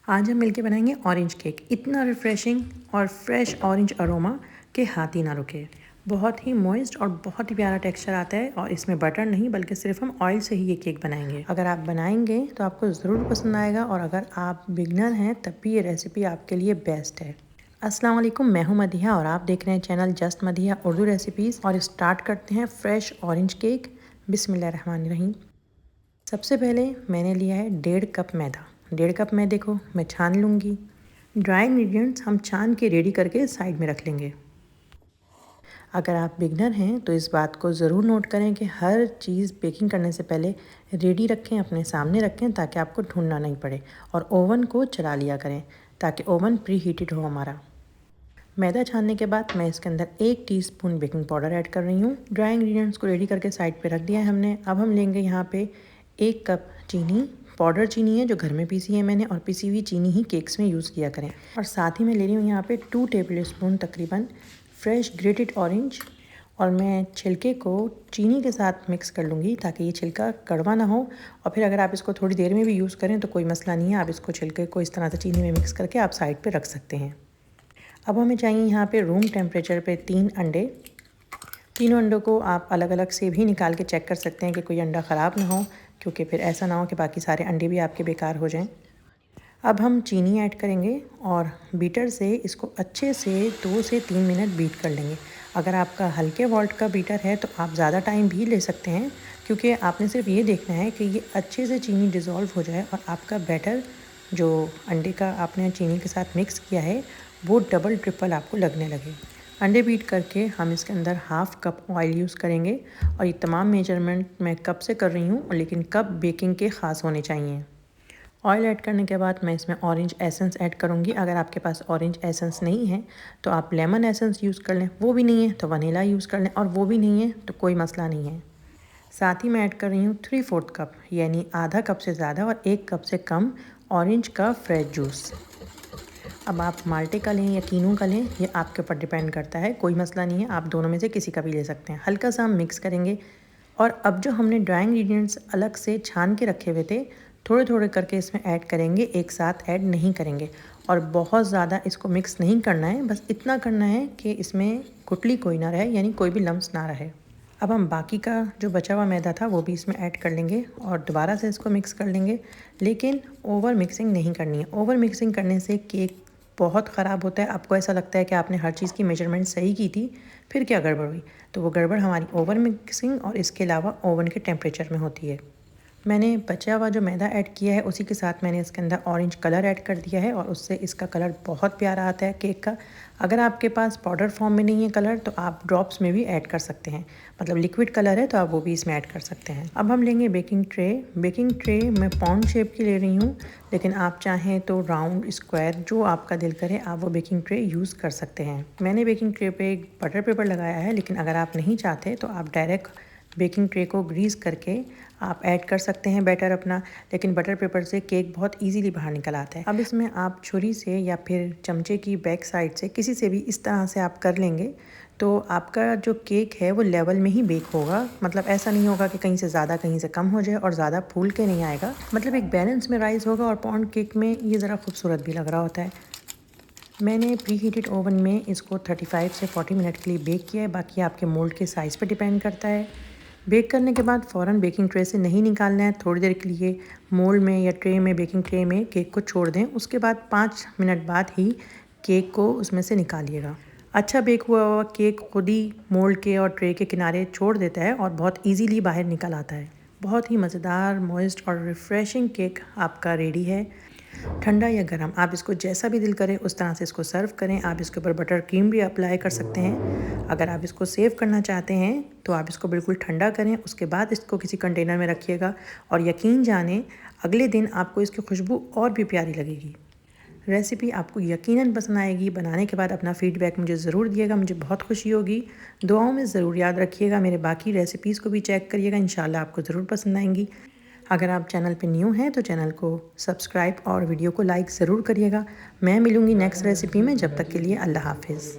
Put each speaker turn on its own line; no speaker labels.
आज हम मिलके बनाएंगे ऑरेंज केक। इतना रिफ़्रेशिंग और फ्रेश ऑरेंज अरोमा के हाथ ही ना रुके। बहुत ही मॉइस्ट और बहुत ही प्यारा टेक्सचर आता है और इसमें बटर नहीं बल्कि सिर्फ हम ऑयल से ही ये केक बनाएंगे। अगर आप बनाएंगे तो आपको ज़रूर पसंद आएगा और अगर आप बिगनर हैं तब भी ये रेसिपी आपके लिए बेस्ट है। अस्सलाम वालेकुम, मैं हूं मदिहा और आप देख रहे हैं channel just Madiha Urdu recipes. और स्टार्ट करते हैं फ्रेश ऑरेंज केक। बिस्मिल्लाहिर्रहमानिर्रहीम। सबसे पहले मैंने लिया है 1.5 कप मैदा। 1.5 कप मैदे को मैं छान लूँगी। ड्राई इंग्रेडिएंट्स हम छान के रेडी करके साइड में रख लेंगे। अगर आप बिगनर हैं तो इस बात को ज़रूर नोट करें कि हर चीज़ बेकिंग करने से पहले रेडी रखें, अपने सामने रखें ताकि आपको ढूंढना नहीं पड़े। और ओवन को चला लिया करें ताकि ओवन प्री हीटेड हो हमारा। मैदा छानने के बाद मैं इसके अंदर 1 टीस्पून बेकिंग पाउडर ऐड कर रही हूँ। ड्राई इंग्रेडिएंट्स को रेडी करके साइड पे रख दिया है हमने। अब हम लेंगे यहाँ पे 1 कप चीनी। पाउडर चीनी है जो घर में पीसी है मैंने, और पीसी हुई चीनी ही केक्स में यूज़ किया करें। और साथ ही मैं ले रही हूँ यहाँ पे 2 टेबल स्पून तकरीबन फ्रेश ग्रेटेड ऑरेंज। और मैं छिलके को चीनी के साथ मिक्स कर लूँगी ताकि ये छिलका कड़वा ना हो। और फिर अगर आप इसको थोड़ी देर में भी यूज़ करें तो कोई मसला नहीं है। आप इसको छिलके को इस तरह से चीनी में मिक्स करके आप साइड पर रख सकते हैं। अब हमें चाहिए यहाँ पे रूम टेम्परेचर पे 3 अंडे। तीनों अंडों को आप अलग अलग से भी निकाल के चेक कर सकते हैं कि कोई अंडा ख़राब ना हो, क्योंकि फिर ऐसा ना हो कि बाकी सारे अंडे भी आपके बेकार हो जाएं। अब हम चीनी ऐड करेंगे और बीटर से इसको अच्छे से 2 से 3 मिनट बीट कर लेंगे। अगर आपका हल्के वोल्ट का बीटर है तो आप ज़्यादा टाइम भी ले सकते हैं, क्योंकि आपने सिर्फ ये देखना है कि ये अच्छे से चीनी डिज़ोल्व हो जाए और आपका बैटर जो अंडे का आपने चीनी के साथ मिक्स किया है वो डबल ट्रिपल आपको लगने लगे। अंडे बीट करके हम इसके अंदर 1/2 कप ऑयल यूज़ करेंगे। और ये तमाम मेजरमेंट मैं कप से कर रही हूँ, लेकिन कप बेकिंग के ख़ास होने चाहिए। ऑयल ऐड करने के बाद मैं इसमें ऑरेंज एसेंस ऐड करूँगी। अगर आपके पास ऑरेंज एसेंस नहीं है तो आप लेमन एसेंस यूज़ कर लें, वो भी नहीं है तो वनीला यूज़ कर लें, और वो भी नहीं है तो कोई मसला नहीं है। साथ ही मैं ऐड कर रही हूँ 3/4 कप यानी आधा कप से ज़्यादा और 1 कप से कम ऑरेंज का फ्रेश जूस। अब आप माल्टे का लें या कीनू का लें, ये आपके ऊपर डिपेंड करता है, कोई मसला नहीं है, आप दोनों में से किसी का भी ले सकते हैं। हल्का सा हम मिक्स करेंगे। और अब जो हमने ड्राई इंग्रेडिएंट्स अलग से छान के रखे हुए थे, थोड़े थोड़े करके इसमें ऐड करेंगे, एक साथ ऐड नहीं करेंगे। और बहुत ज़्यादा इसको मिक्स नहीं करना है, बस इतना करना है कि इसमें गुठली कोई ना रहे, यानी कोई भी लम्स ना रहे। अब हम बाकी का जो बचा हुआ मैदा था वो भी इसमें ऐड कर लेंगे और दोबारा से इसको मिक्स कर लेंगे, लेकिन ओवर मिक्सिंग नहीं करनी है। ओवर मिक्सिंग करने से केक बहुत ख़राब होता है। आपको ऐसा लगता है कि आपने हर चीज़ की मेजरमेंट सही की थी, फिर क्या गड़बड़ हुई। तो वो गड़बड़ हमारी ओवर मिक्सिंग और इसके अलावा ओवन के टेम्परेचर में होती है। मैंने बचा हुआ जो मैदा ऐड किया है उसी के साथ मैंने इसके अंदर ऑरेंज कलर ऐड कर दिया है और उससे इसका कलर बहुत प्यारा आता है केक का। अगर आपके पास पाउडर फॉर्म में नहीं है कलर तो आप ड्रॉप्स में भी ऐड कर सकते हैं, मतलब लिक्विड कलर है तो आप वो भी इसमें ऐड कर सकते हैं। अब हम लेंगे बेकिंग ट्रे। बेकिंग ट्रे मैं पाउंड शेप की ले रही हूँ, लेकिन आप चाहें तो राउंड, स्क्वायर, जो आपका दिल करे आप वो बेकिंग ट्रे यूज़ कर सकते हैं। मैंने बेकिंग ट्रे पे एक बटर पेपर लगाया है, लेकिन अगर आप नहीं चाहते तो आप डायरेक्ट बेकिंग ट्रे को ग्रीस करके आप ऐड कर सकते हैं बैटर अपना, लेकिन बटर पेपर से केक बहुत इजीली बाहर निकल आता है। अब इसमें आप छुरी से या फिर चमचे की बैक साइड से किसी से भी इस तरह से आप कर लेंगे तो आपका जो केक है वो लेवल में ही बेक होगा। मतलब ऐसा नहीं होगा कि कहीं से ज़्यादा कहीं से कम हो जाए और ज़्यादा फूल के नहीं आएगा, मतलब एक बैलेंस में राइस होगा। और पाउंड केक में ये ज़रा खूबसूरत भी लग रहा होता है। मैंने प्री हीटेड ओवन में इसको 35 से 40 मिनट के लिए बेक किया है। बाकी आपके मोल्ड के साइज़ पर डिपेंड करता है। बेक करने के बाद फ़ौरन बेकिंग ट्रे से नहीं निकालना है। थोड़ी देर के लिए मोल्ड में या ट्रे में, बेकिंग ट्रे में केक को छोड़ दें। उसके बाद 5 मिनट बाद ही केक को उसमें से निकालिएगा। अच्छा बेक हुआ केक खुद ही मोल्ड के और ट्रे के किनारे छोड़ देता है और बहुत इजीली बाहर निकल आता है। बहुत ही मज़ेदार, मॉइस्ट और रिफ़्रेशिंग केक आपका रेडी है। ठंडा या गर्म, आप इसको जैसा भी दिल करे उस तरह से इसको सर्व करें। आप इसके ऊपर बटर क्रीम भी अप्लाई कर सकते हैं। अगर आप इसको सेव करना चाहते हैं तो आप इसको बिल्कुल ठंडा करें, उसके बाद इसको किसी कंटेनर में रखिएगा और यकीन जाने अगले दिन आपको इसकी खुशबू और भी प्यारी लगेगी। रेसिपी आपको यकीनन पसंद आएगी। बनाने के बाद अपना फ़ीडबैक मुझे ज़रूर दिएगा, मुझे बहुत खुशी होगी। दुआओं में ज़रूर याद रखिएगा। मेरे बाकी रेसिपीज़ को भी चेक करिएगा, इंशाल्लाह आपको ज़रूर पसंद आएंगी। अगर आप चैनल पे न्यू हैं तो चैनल को सब्सक्राइब और वीडियो को लाइक ज़रूर करिएगा। मैं मिलूँगी नेक्स्ट रेसिपी में, जब तक के लिए अल्लाह हाफिज़।